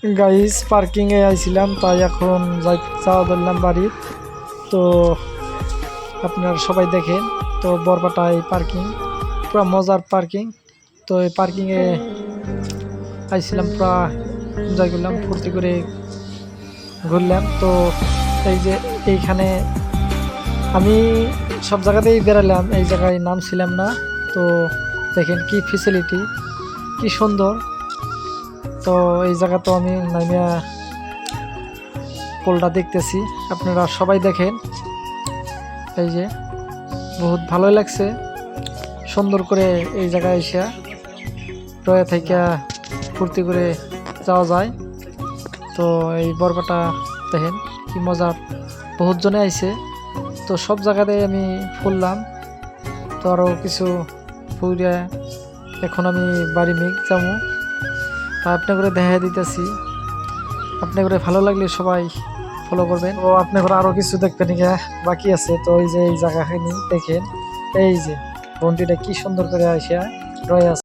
Guys পার্কিংয়ে আইছিলাম, তাই এখন যাওয়া ধরলাম বাড়ি। তো আপনারা সবাই দেখেন, তো বরপাটা এই পার্কিং পুরো মজার পার্কিং। তো এই পার্কিংয়ে আইছিলাম, পুরা এনজয় করলাম, ফুর্তি করে ঘুরলাম। তো এই যে এইখানে আমি সব জায়গাতেই বেড়ালাম, এই জায়গায় নামছিলাম না। তো দেখেন কি ফেসিলিটি, কি সুন্দর। তো এই জায়গা তো আমি নামিয়া পোলটা দেখতেছি, আপনারা সবাই দেখেন। এই যে বহুত ভালোই লাগছে, সুন্দর করে এই জায়গায় এসে রয়ে থেকে ফুর্তি করে যাওয়া যায়। তো এই বরপাটা দেখেন কি মজার, বহুত জনে আইছে। তো সব জায়গাতে আমি ফুললাম, তো আরও কিছু ফুলে এখন আমি বাড়ি মিক যাবো। তা আপনি করে দেখা দিতেছি, আপনি করে ভালো লাগলে সবাই ফলো করবেন। ও আপনি করে আরও কিছু দেখবেন বাকি আছে। তো এই যে এই জায়গাখানি দেখেন, এই যে বন্ডিটা কি সুন্দর করে আসে রয়ে আছে।